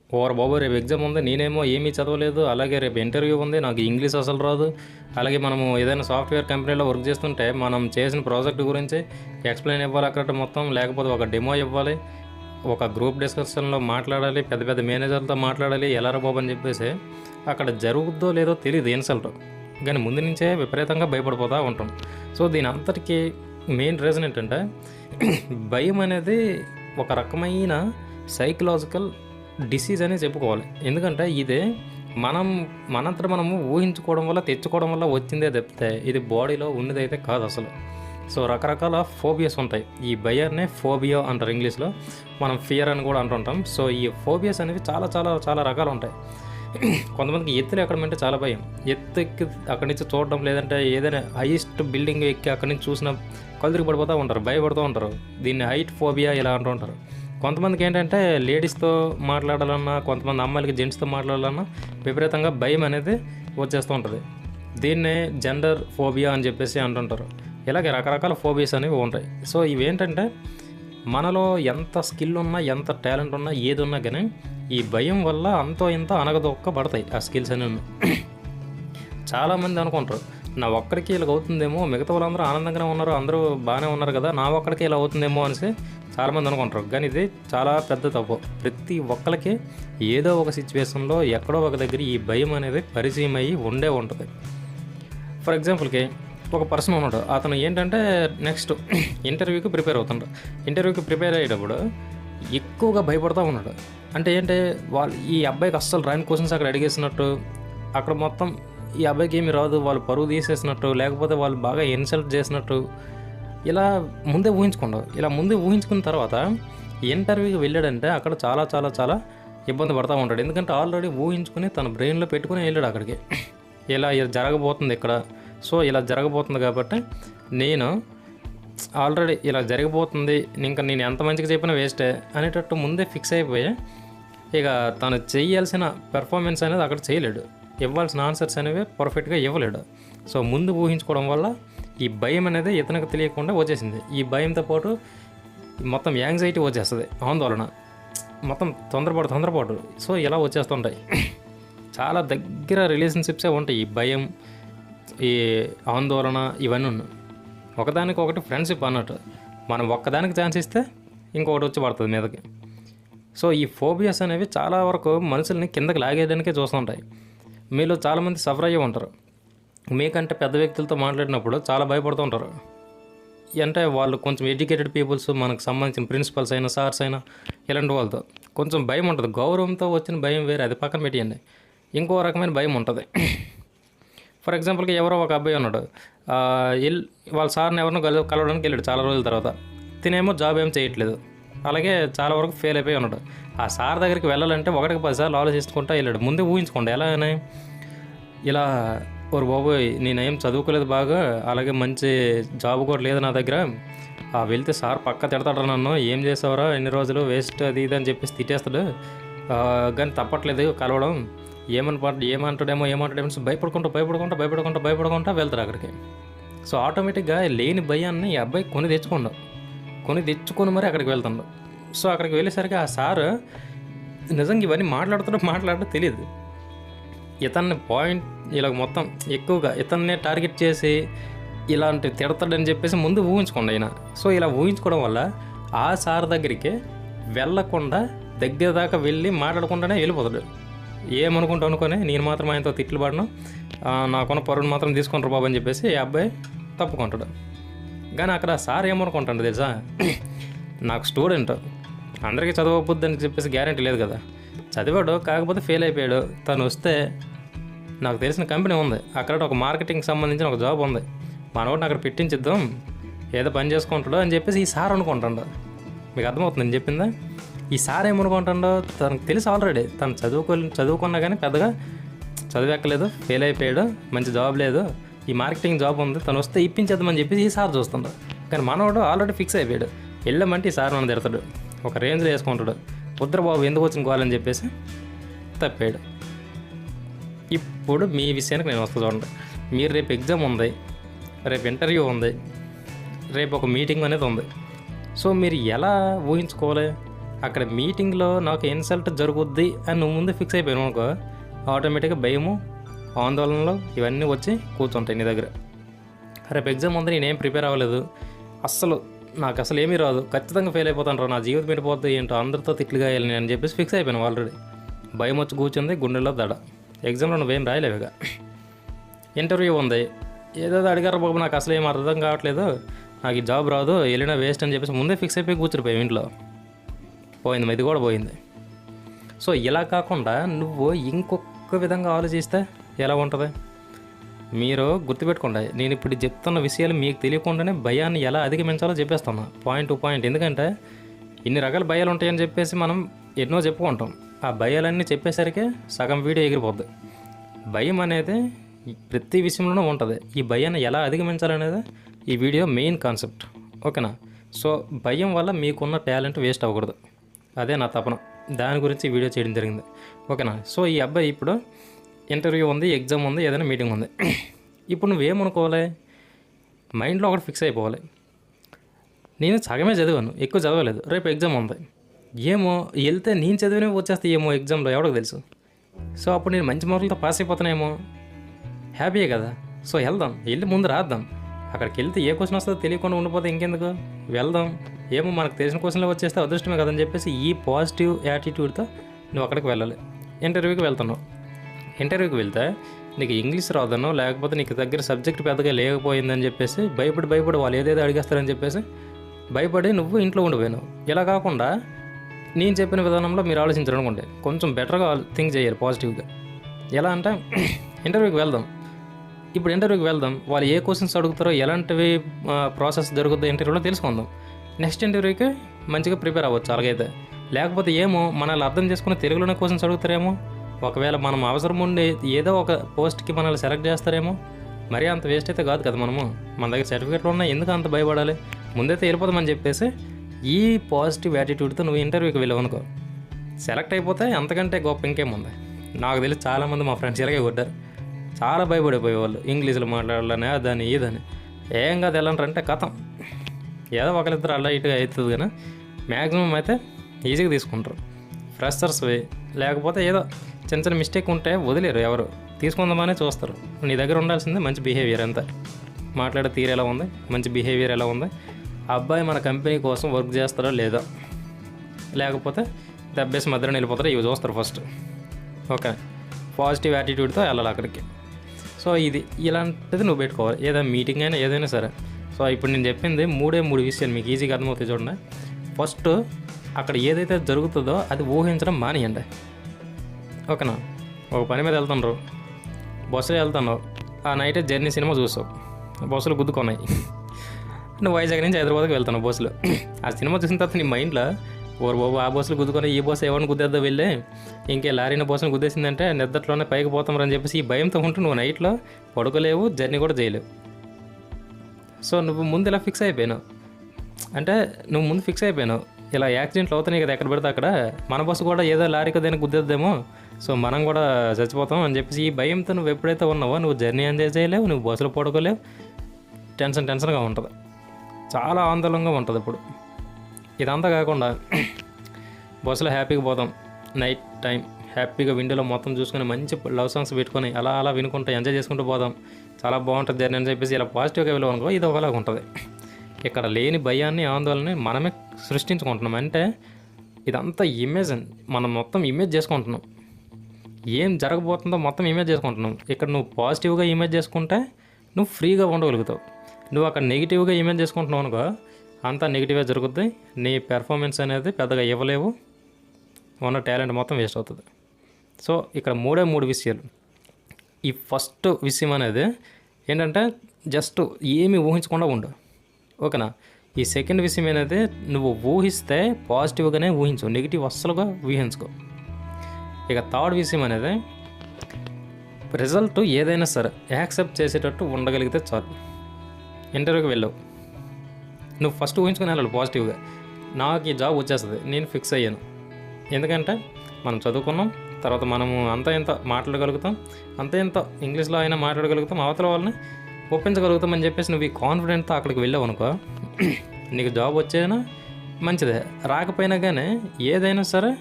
ఓరు బాబు రేపు ఎగ్జామ్ ఉంది, నేనేమో ఏమీ చదవలేదు, అలాగే రేపు ఇంటర్వ్యూ ఉంది, నాకు ఇంగ్లీష్ అసలు రాదు. అలాగే మనము ఏదైనా సాఫ్ట్వేర్ కంపెనీలో వర్క్ చేస్తుంటే మనం చేసిన ప్రాజెక్ట్ గురించి ఎక్స్ప్లెయిన్ ఇవ్వాలి అక్కడ మొత్తం, లేకపోతే ఒక డెమో ఇవ్వాలి, ఒక గ్రూప్ డిస్కషన్లో మాట్లాడాలి, పెద్ద పెద్ద మేనేజర్లతో మాట్లాడాలి, ఎలా రా బాబు అని చెప్పేసి అక్కడ జరుగుద్దో లేదో తెలియదు ఇన్సల్ట్, కానీ ముందు నుంచే విపరీతంగా భయపడిపోతూ ఉంటాం. సో దీని అంతటికీ మెయిన్ రీజన్ ఏంటంటే భయం అనేది ఒక రకమైన సైకలాజికల్ డిసీజ్ అని చెప్పుకోవాలి. ఎందుకంటే ఇది మనంతట మనము ఊహించుకోవడం వల్ల తెచ్చుకోవడం వల్ల వచ్చిందే తప్పితే ఇది బాడీలో ఉన్నదైతే కాదు అసలు. సో రకరకాల ఫోబియాస్ ఉంటాయి. ఈ భయాన్నే ఫోబియా అంటారు ఇంగ్లీష్లో, మనం ఫియర్ అని కూడా అంటుంటాం. సో ఈ ఫోబియాస్ అనేవి చాలా చాలా చాలా రకాలు ఉంటాయి. కొంతమందికి ఎత్తులు ఎక్కడమంటే చాలా భయం, ఎత్తు ఎక్కి అక్కడి నుంచి చూడడం, లేదంటే ఏదైనా హైయెస్ట్ బిల్డింగ్ ఎక్కి అక్కడి నుంచి చూసిన కళ్ళు పడిపోతూ ఉంటారు, భయపడుతూ ఉంటారు. దీన్ని హైట్ ఫోబియా ఇలా అంటూ ఉంటారు. కొంతమందికి ఏంటంటే లేడీస్తో మాట్లాడాలన్నా, కొంతమంది అమ్మాయిలకి జెంట్స్తో మాట్లాడాలన్నా విపరీతంగా భయం అనేది వచ్చేస్తూ ఉంటుంది. దీన్నే జెండర్ ఫోబియా అని చెప్పేసి అంటుంటారు. ఇలాగే రకరకాల ఫోబియాస్ అనేవి ఉంటాయి. సో ఇవేంటంటే మనలో ఎంత స్కిల్ ఉన్నా, ఎంత టాలెంట్ ఉన్నా, ఏది ఉన్నా కానీ ఈ భయం వల్ల అంతో ఇంత అనగదొక్కబడతాయి ఆ స్కిల్స్ అనేవి. చాలామంది అనుకుంటారు నా ఒక్కడికి ఇలా అవుతుందేమో, మిగతా వాళ్ళందరూ ఆనందంగానే ఉన్నారు, అందరూ బాగానే ఉన్నారు కదా, నా ఒక్కడికి ఇలా అవుతుందేమో అనేసి చాలామంది అనుకుంటారు. కానీ ఇది చాలా పెద్ద తప్పు. ప్రతి ఒక్కరికి ఏదో ఒక సిచ్యువేషన్లో ఎక్కడో ఒక దగ్గర ఈ భయం అనేది పరిచయం అయ్యి ఉండే ఉంటుంది. ఫర్ ఎగ్జాంపుల్కి ఒక పర్సన్ ఉన్నాడు, అతను ఏంటంటే నెక్స్ట్ ఇంటర్వ్యూకి ప్రిపేర్ అవుతున్నాడు. ఇంటర్వ్యూకి ప్రిపేర్ అయ్యేటప్పుడు ఎక్కువగా భయపడుతూ ఉన్నాడు. అంటే ఏంటి, ఈ అబ్బాయికి అస్సలు రాని క్వశ్చన్స్ అక్కడ అడిగేసినట్టు, అక్కడ మొత్తం ఈ అబ్బాయికి ఏమి రాదు, వాళ్ళు పరువు తీసేసినట్టు, లేకపోతే వాళ్ళు బాగా ఇన్సల్ట్ చేసినట్టు, ఇలా ముందే ఊహించుకుంటావు. ఇలా ముందే ఊహించుకున్న తర్వాత ఇంటర్వ్యూకి వెళ్ళాడంటే అక్కడ చాలా చాలా చాలా ఇబ్బంది పడుతూ ఉంటాడు. ఎందుకంటే ఆల్రెడీ ఊహించుకుని తన బ్రెయిన్లో పెట్టుకుని వెళ్ళాడు అక్కడికి, ఇలా జరగబోతుంది ఇక్కడ, సో ఇలా జరగబోతుంది కాబట్టి నేను ఆల్రెడీ ఇలా జరిగిపోతుంది, ఇంకా నేను ఎంత మంచిగా చెప్పినా వేస్టే అనేటట్టు ముందే ఫిక్స్ అయిపోయి ఇక తను చేయాల్సిన పెర్ఫార్మెన్స్ అనేది అక్కడ చేయలేడు, ఇవ్వాల్సిన ఆన్సర్స్ అనేవి పర్ఫెక్ట్గా ఇవ్వలేడు. సో ముందు ఊహించుకోవడం వల్ల ఈ భయం అనేది ఇతనికి తెలియకుండా వచ్చేసింది. ఈ భయంతో పాటు మొత్తం యాంగ్జైటీ వచ్చేస్తుంది, ఆందోళన, మొత్తం తొందరపాటు. సో ఇలా వచ్చేస్తుంటాయి. చాలా దగ్గర రిలేషన్షిప్సే ఉంటాయి ఈ భయం, ఈ ఆందోళన, ఇవన్నీ ఉన్నాయి. ఒకదానికొకటి ఫ్రెండ్షిప్ అన్నట్టు. మనం ఒక్కదానికి ఛాన్స్ ఇస్తే ఇంకొకటి వచ్చి పడుతుంది మీదకి. సో ఈ ఫోబియాస్ అనేవి చాలా వరకు మనుషుల్ని కిందకి లాగేయడానికే చూస్తుంటాయి. మీలో చాలామంది సఫర్ అయ్యి ఉంటారు. మీకంటే పెద్ద వ్యక్తులతో మాట్లాడినప్పుడు చాలా భయపడుతూ ఉంటారు. అంటే వాళ్ళు కొంచెం ఎడ్యుకేటెడ్ పీపుల్స్, మనకు సంబంధించిన ప్రిన్సిపల్స్ అయినా, సార్స్ అయినా, ఇలాంటి వాళ్ళతో కొంచెం భయం ఉంటుంది. గౌరవంతో వచ్చిన భయం వేరే, అది పక్కన పెట్టేయండి. ఇంకో రకమైన భయం ఉంటుంది. ఫర్ ఎగ్జాంపుల్కి ఎవరో ఒక అబ్బాయి ఉన్నాడు, వాళ్ళ సార్ని ఎవరినో కలవడానికి వెళ్ళాడు చాలా రోజుల తర్వాత. తినేమో జాబ్ ఏం చేయట్లేదు, అలాగే చాలా వరకు ఫెయిల్ అయిపోయి ఉన్నాడు. ఆ సార్ దగ్గరికి వెళ్ళాలంటే 1-10 సార్లు ఆలోచించుకుంటా వెళ్ళాడు. ముందే ఊహించుకోండి ఎలా అని, ఇలా ఓరు బాబోయ్ నేనేం చదువుకోలేదు బాగా, అలాగే మంచి జాబ్ కూడా లేదు నా దగ్గర, వెళ్తే సార్ పక్క తిడతాడు నన్ను, ఏం చేసావురా ఎన్ని రోజులు వేస్ట్ అది ఇది అని చెప్పేసి తిట్టేస్తాడు, కానీ తప్పట్లేదు కలవడం, ఏమంటాడేమో భయపడుకుంటా వెళ్తారు అక్కడికి. సో ఆటోమేటిక్గా లేని భయాన్ని ఈ అబ్బాయి కొని తెచ్చుకొని మరి అక్కడికి వెళ్తాడు. సో అక్కడికి వెళ్ళేసరికి ఆ సార్ నిజంగా ఇవన్నీ మాట్లాడుతూ తెలియదు. ఇతన్ని పాయింట్ ఇలా మొత్తం ఎక్కువగా ఇతన్నే టార్గెట్ చేసి ఇలాంటి తిడతాడని చెప్పేసి ముందు ఊహించుకోండి ఆయన. సో ఇలా ఊహించుకోవడం వల్ల ఆ సార్ దగ్గరికి వెళ్ళకుండా దగ్గర దాకా వెళ్ళి మాట్లాడకుండానే వెళ్ళిపోతాడు. ఏమనుకుంటా నేను మాత్రం ఆయనతో తిట్లు పడను, నాకున్న పరువును మాత్రం తీసుకుంటారు బాబు అని చెప్పేసి ఈ అబ్బాయి తప్పుకుంటాడు. కానీ అక్కడ సార్ ఏమనుకుంటాడు తెలుసా, నాకు స్టూడెంట్, అందరికీ చదవబుద్ది అని చెప్పేసి గ్యారెంటీ లేదు కదా, చదివాడు కాకపోతే ఫెయిల్ అయిపోయాడు, తను వస్తే నాకు తెలిసిన కంపెనీ ఉంది, అక్కడ ఒక మార్కెటింగ్కి సంబంధించిన ఒక జాబ్ ఉంది, మనోడిని అక్కడ పెట్టించిద్దాం, ఏదో పని చేసుకుంటాడు అని చెప్పేసి ఈ సార్ అనుకుంటాడు. మీకు అర్థమవుతుంది నేను చెప్పిందా? ఈ సార్ ఏమనుకుంటాడో తనకు తెలుసు ఆల్రెడీ, తను చదువుకున్నా కానీ పెద్దగా చదివెక్కలేదు, ఫెయిల్ అయిపోయాడు, మంచి జాబ్ లేదు, ఈ మార్కెటింగ్ జాబ్ ఉంది, తను వస్తే ఇప్పించేద్దామని చెప్పేసి ఈ సార్ చూస్తుంటాడు. కానీ మనోడు ఆల్రెడీ ఫిక్స్ అయిపోయాడు, వెళ్ళమంటే ఈ సార్ నన్ను తిడతాడు, ఒక రేంజ్లో వేసుకుంటాడు, బాబు ఎందుకు వచ్చిన కావాలని చెప్పేసి తప్పాడు. ఇప్పుడు మీ విషయానికి నేను వస్తా చూడండి. మీరు రేపు ఎగ్జామ్ ఉంది, రేపు ఇంటర్వ్యూ ఉంది, రేపు ఒక మీటింగ్ అనేది ఉంది. సో మీరు ఎలా ఊహించుకోవాలి, అక్కడ మీటింగ్లో నాకు ఇన్సల్ట్ జరుగుద్ది అని నువ్వు ముందు ఫిక్స్ అయిపోయావు అనుకో, ఆటోమేటిక్గా భయము, ఆందోళనలు ఇవన్నీ వచ్చి కూర్చుంటాయి నీ దగ్గర. రేపు ఎగ్జామ్ ఉంది, నేనేం ప్రిపేర్ అవ్వలేదు, నాకు అసలు ఏమీ రాదు, ఖచ్చితంగా ఫెయిల్ అయిపోతాను రా, నా జీవితం పెట్టిపోద్ది ఏంటో, అందరితో తిట్లుగా వెళ్ళి అని చెప్పేసి ఫిక్స్ అయిపోయాను ఆల్రెడీ. భయం వచ్చి కూర్చుంది, గుండెల్లో దడ. ఎగ్జామ్లో నువ్వేం రాయలేవుగా. ఇంటర్వ్యూ ఉంది, ఏదేదో అడిగారు బాబు, నాకు అసలు ఏం అర్థం కావట్లేదు, నాకు ఈ జాబ్ రాదు, వెళ్ళినా వేస్ట్ అని చెప్పేసి ముందే ఫిక్స్ అయిపోయి కూర్చుడిపోయావు ఇంట్లో. పోయింది, ఇది కూడా పోయింది. సో ఇలా కాకుండా నువ్వు ఇంకొక విధంగా ఆలోచిస్తే ఎలా ఉంటుంది? మీరు గుర్తుపెట్టుకోండి, నేను ఇప్పుడు చెప్తున్న విషయాలు మీకు తెలియకుండానే భయాన్ని ఎలా అధిగమించాలో చెప్పేస్తున్నా పాయింట్ టు పాయింట్. ఎందుకంటే ఇన్ని రకాల భయాలు ఉంటాయని చెప్పేసి మనం ఎన్నో చెప్పుకుంటాం, ఆ భయాలన్నీ చెప్పేసరికి సగం వీడియో ఎగిరిపోద్ది. భయం అనేది ప్రతి విషయంలోనూ ఉంటుంది. ఈ భయాన్ని ఎలా అధిగమించాలనేది ఈ వీడియో మెయిన్ కాన్సెప్ట్, ఓకేనా? సో భయం వల్ల మీకున్న టాలెంట్ వేస్ట్ అవ్వకూడదు, అదే నా తపన. దాని గురించి వీడియో చేయడం జరిగింది, ఓకేనా? సో ఈ అబ్బాయి ఇప్పుడు ఇంటర్వ్యూ ఉంది, ఎగ్జామ్ ఉంది, ఏదైనా మీటింగ్ ఉంది. ఇప్పుడు నువ్వేమనుకోవాలి? మైండ్లో ఒకటి ఫిక్స్ అయిపోవాలి, నేను సగమే చదివాను, ఎక్కువ చదవలేదు, రేపు ఎగ్జామ్ ఉంది, ఏమో వెళ్తే నేను చదివినవి వచ్చేస్తే ఏమో ఎగ్జామ్లో ఎవరికి తెలుసు. సో అప్పుడు నేను మంచి మార్కులతో పాస్ అయిపోతానేమో, హ్యాపీయే కదా. సో వెళ్ళి ముందు రాద్దాం. అక్కడికి వెళ్తే ఏ క్వశ్చన్ వస్తుందో తెలియకుండా ఉండిపోతే ఇంకెందుకు, వెళ్దాం, ఏమో మనకు తెలిసిన క్వశ్చన్లో వచ్చేస్తే అదృష్టమే కదని చెప్పేసి ఈ పాజిటివ్ యాటిట్యూడ్తో నువ్వు అక్కడికి వెళ్ళాలి. ఇంటర్వ్యూకి వెళ్తున్నావు, ఇంటర్వ్యూకి వెళ్తే నీకు ఇంగ్లీష్ రాదనో, లేకపోతే నీకు దగ్గర సబ్జెక్ట్ పెద్దగా లేకపోయిందని చెప్పేసి భయపడి వాళ్ళు ఏదేదో అడిగేస్తారని చెప్పేసి భయపడి నువ్వు ఇంట్లో ఉండిపోయావు. ఇలా కాకుండా నేను చెప్పిన విధానంలో మీరు ఆలోచించారు అనుకోండి, కొంచెం బెటర్గా థింక్ చేయాలి పాజిటివ్గా. ఎలా అంటే ఇంటర్వ్యూకి వెళ్దాం, ఇప్పుడు ఇంటర్వ్యూకి వెళ్దాం, వాళ్ళు ఏ క్వశ్చన్స్ అడుగుతారో, ఎలాంటివి ప్రాసెస్ జరుగుతుందో ఇంటర్వ్యూలో తెలుసుకుందాం. నెక్స్ట్ ఇంటర్వ్యూకి మంచిగా ప్రిపేర్ అవ్వచ్చు. అలాగైతే లేకపోతే ఏమో మనల్ని అర్థం చేసుకుని తెలుగులోనే క్వశ్చన్స్ అడుగుతారేమో, ఒకవేళ మనం అవసరం ఉండి ఏదో ఒక పోస్ట్కి మనల్ని సెలెక్ట్ చేస్తారేమో, మరీ అంత వేస్ట్ అయితే కాదు కదా. మన దగ్గర సర్టిఫికేట్లు ఉన్నాయి, ఎందుకు అంత భయపడాలి, ముందైతే వెళ్ళిపోదామని చెప్పేసి ఈ పాజిటివ్ యాటిట్యూడ్తో నువ్వు ఇంటర్వ్యూకి వెళ్ళావు అనుకో, సెలెక్ట్ అయిపోతే అంతకంటే గొప్ప ఇంకేముంది. నాకు తెలిసి చాలామంది మా ఫ్రెండ్స్ ఇలాగే కొట్టారు, చాలా భయపడిపోయేవాళ్ళు, ఇంగ్లీష్లో మాట్లాడాలని అదని ఇదని. ఏం కాదు వెళ్ళంటారంటే కథం, ఏదో ఒకరిద్దరు అలా ఇటుగా అవుతుంది, కానీ మ్యాక్సిమం అయితే ఈజీగా తీసుకుంటారు. ఫ్రెషర్స్ లేకపోతే ఏదో చిన్న చిన్న మిస్టేక్ ఉంటే వదిలేరు, ఎవరు తీసుకుందామనే చూస్తారు. నీ దగ్గర ఉండాల్సిందే మంచి బిహేవియర్, అంతా మాట్లాడే తీరు ఎలా ఉంది, మంచి బిహేవియర్ ఎలా ఉంది, అబ్బాయి మన కంపెనీ కోసం వర్క్ చేస్తారో లేదో, లేకపోతే దెబ్బేసి మధ్యలో వెళ్ళిపోతారో ఇవి చూస్తారు ఫస్ట్, ఓకే? పాజిటివ్ యాటిట్యూడ్తో వెళ్ళాలి అక్కడికి. సో ఇలాంటిది నువ్వు పెట్టుకోవాలి, ఏదైనా మీటింగ్ అయినా ఏదైనా సరే. సో ఇప్పుడు నేను చెప్పింది మూడు విషయాలు మీకు ఈజీగా అర్థమవుతాయి చూడండి. ఫస్ట్, అక్కడ ఏదైతే జరుగుతుందో అది ఊహించడం మానేయండి, ఓకేనా? ఒక పని మీద వెళ్తున్నారు, బస్సులో వెళ్తున్నావు, ఆ నైటే జర్నీ సినిమా చూసావు, బస్సులు గుద్దుకున్నాయి, నువ్వు వైజాగ్ నుంచి హైదరాబాద్కి వెళ్తున్నావు బస్సులో. ఆ సినిమా చూసిన తర్వాత నీ మైండ్లో ఓరు బాబు ఆ బస్సులు గుద్దుకొని ఈ బస్సు ఎవరిని గుద్దేద్దా వెళ్ళి, ఇంకే లారీని బస్సును గుద్దేసిందంటే నిద్రలోనే పైకి పోతామని చెప్పేసి ఈ భయంతో ఉంటూ నువ్వు నైట్లో పడుకోలేవు, జర్నీ కూడా చేయలేవు. సో నువ్వు ముందు ఇలా ఫిక్స్ అయిపోయావు, అంటే నువ్వు ముందు ఫిక్స్ అయిపోయావు ఇలా యాక్సిడెంట్లు అవుతున్నాయి కదా ఎక్కడ పెడితే అక్కడ, మన బస్సు కూడా ఏదో లారీకి దేనికి గుద్దేద్దేమో, సో మనం కూడా చచ్చిపోతాం అని చెప్పేసి ఈ భయంతో నువ్వు ఎప్పుడైతే ఉన్నావో నువ్వు జర్నీ ఎంజాయ్ చేయలేవు, నువ్వు బస్సులో పడుకోలేవు, టెన్షన్గా ఉంటుంది, చాలా ఆందోళనగా ఉంటుంది. ఇప్పుడు ఇదంతా కాకుండా బస్సులో హ్యాపీగా పోతాం, నైట్ టైం హ్యాపీగా విండోలో మొత్తం చూసుకొని మంచి లవ్ సాంగ్స్ పెట్టుకొని అలా వినుకుంటూ ఎంజాయ్ చేసుకుంటూ పోదాం, చాలా బాగుంటుంది జర్నీ అని చెప్పేసి ఇలా పాజిటివ్గా వెళ్ళామనుకో, ఇది ఒకలాగా ఉంటుంది. ఇక్కడ లేని భయాన్ని ఆందోళనని మనమే సృష్టించుకుంటున్నాం. అంటే ఇదంతా ఇమేజ్, మనం మొత్తం ఇమేజ్ చేసుకుంటున్నాం, ఏం జరగబోతుందో మొత్తం ఇమేజ్ చేసుకుంటున్నాం. ఇక్కడ నువ్వు పాజిటివ్గా ఇమేజ్ చేసుకుంటే నువ్వు ఫ్రీగా ఉండగలుగుతావు. నువ్వు అక్కడ నెగిటివ్గా ఇమేజ్ చేసుకుంటున్నావు అనుకో, అంతా నెగిటివ్గా జరుగుద్ది, నీ పెర్ఫార్మెన్స్ అనేది పెద్దగా ఇవ్వలేవు, ఉన్న టాలెంట్ మొత్తం వేస్ట్ అవుతుంది. సో ఇక్కడ మూడు విషయాలు. ఈ ఫస్ట్ విషయం అనేది ఏంటంటే జస్ట్ ఏమీ ఊహించకుండా ఉండు, ఓకేనా? ఈ సెకండ్ విషయం అనేది నువ్వు ఊహిస్తే పాజిటివ్గానే ఊహించు, నెగిటివ్ అస్సలుగా ఊహించుకో. ఇక థర్డ్ విషయం అనేది రిజల్ట్ ఏదైనా సరే యాక్సెప్ట్ చేసేటట్టు ఉండగలిగితే చాలు. ఇంటర్వ్యూకి వెళ్ళావు, నువ్వు ఫస్ట్ ఊహించుకుని వెళ్ళాలి పాజిటివ్గా, నాకు ఈ జాబ్ వచ్చేస్తుంది, నేను ఫిక్స్ అయ్యాను. ఎందుకంటే మనం చదువుకున్నాం, తర్వాత మనము అంత ఎంత మాట్లాడగలుగుతాం, అంత ఎంత ఇంగ్లీష్లో అయినా మాట్లాడగలుగుతాం, అవతల వాళ్ళని ఒప్పించగలుగుతాం అని చెప్పేసి నువ్వు ఈ కాన్ఫిడెంట్తో అక్కడికి వెళ్ళావు అనుకో, నీకు జాబ్ వచ్చేనా మంచిదే. రాకపోయినా కానీ ఏదైనా సరే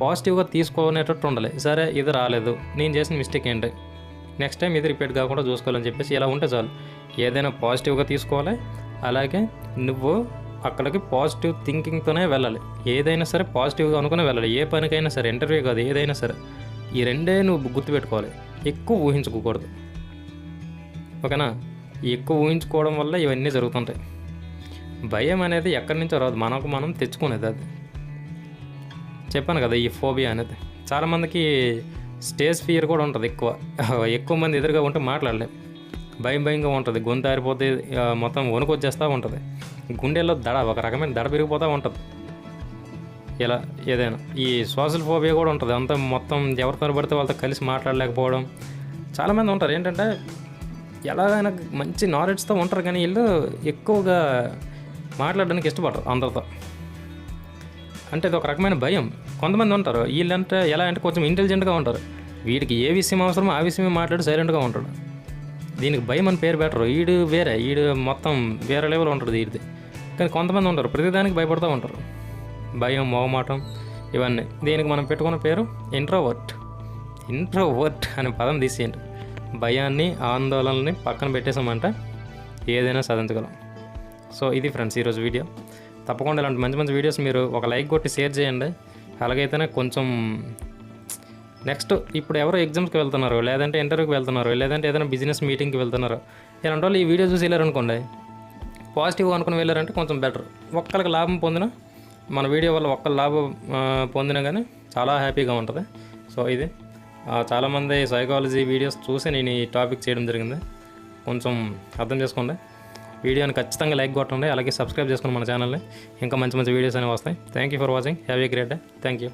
పాజిటివ్గా తీసుకోనేటట్టు ఉండాలి. సరే ఇది రాలేదు, నేను చేసిన మిస్టేక్ ఏంటి, నెక్స్ట్ టైం ఇది రిపీట్ కాకుండా చూసుకోవాలని చెప్పేసి ఇలా ఉంటే చాలు. ఏదైనా పాజిటివ్గా తీసుకోవాలి, అలాగే నువ్వు అక్కడికి పాజిటివ్ థింకింగ్తోనే వెళ్ళాలి. ఏదైనా సరే పాజిటివ్గా అనుకునే వెళ్ళాలి. ఏ పనికైనా సరే, ఇంటర్వ్యూ కాదు ఏదైనా సరే, ఈ రెండే నువ్వు గుర్తుపెట్టుకోవాలి. ఎక్కువ ఊహించుకోకూడదు, ఓకేనా? ఎక్కువ ఊహించుకోవడం వల్ల ఇవన్నీ జరుగుతుంటాయి. భయం అనేది ఎక్కడి నుంచో రాదు, మనకు మనం తెచ్చుకునేది. అది చెప్పాను కదా, ఈ ఫోబియా అనేది. చాలామందికి స్టేజ్ ఫియర్ కూడా ఉంటుంది. ఎక్కువ మంది ఎదురుగా ఉంటే మాట్లాడలేం, భయంగా ఉంటుంది, గొంతు ఆరిపోతే మొత్తం వణుకు వచ్చేస్తూ ఉంటుంది, గుండెల్లో ఒక రకమైన దడ పెరిగిపోతూ ఉంటుంది. ఇలా ఏదైనా ఈ సోషల్ ఫోబియా కూడా ఉంటుంది. అంతా మొత్తం ఎవరితో పడితే వాళ్ళతో కలిసి మాట్లాడలేకపోవడం. చాలామంది ఉంటారు ఏంటంటే ఎలాగైనా మంచి నాలెడ్జ్తో ఉంటారు, కానీ వీళ్ళు ఎక్కువగా మాట్లాడడానికి ఇష్టపడరు అందరితో. అంటే ఇది ఒక రకమైన భయం. కొంతమంది ఉంటారు వీళ్ళంటే ఎలా అంటే కొంచెం ఇంటెలిజెంట్గా ఉంటారు, వీడికి ఏ విషయం అవసరమో ఆ విషయమే మాట్లాడి సైలెంట్గా ఉంటాడు. దీనికి భయం అని పేరు పెట్టరు. వీడు మొత్తం వేరే లెవెల్ ఉంటుంది వీడిది. కానీ కొంతమంది ఉంటారు ప్రతిదానికి భయపడుతూ ఉంటారు. భయం, మొహమాటం ఇవన్నీ. దీనికి మనం పెట్టుకున్న పేరు ఇంట్రోవర్ట్ అనే పదం తీసేయండి. భయాన్ని, ఆందోళనని పక్కన పెట్టేసామంటే ఏదైనా సాధించగలం. సో ఇది ఫ్రెండ్స్ ఈరోజు వీడియో. తప్పకుండా ఇలాంటి మంచి వీడియోస్ మీరు ఒక లైక్ కొట్టి షేర్ చేయండి. అలాగైతేనే కొంచెం నెక్స్ట్ ఇప్పుడు ఎవరో ఎగ్జామ్స్కి వెళ్తున్నారు, లేదంటే ఇంటర్వ్యూకి వెళ్తున్నారు, లేదంటే ఏదైనా బిజినెస్ మీటింగ్కి వెళ్తున్నారు, ఇలాంటి వాళ్ళు ఈ వీడియో చూసి వెళ్ళారనుకోండి, పాజిటివ్గా అనుకుని వెళ్ళారంటే కొంచెం బెటర్. ఒక్కరికి లాభం పొందినా, మన వీడియో వల్ల ఒక్కరు లాభం పొందినా కానీ చాలా హ్యాపీగా ఉంటుంది. సో ఇది చాలామంది సైకాలజీ వీడియోస్ చూసి నేను ఈ టాపిక్ చేయడం జరిగింది. కొంచెం అర్థం చేసుకోండి. వీడియోని ఖచ్చితంగా లైక్ కొట్టండి, అలాగే సబ్స్క్రైబ్ చేసుకోండి మన ఛానల్ని. ఇంకా మంచి వీడియోస్ అనేవి వస్తాయి. Thank you for watching. Have a great day. Thank you.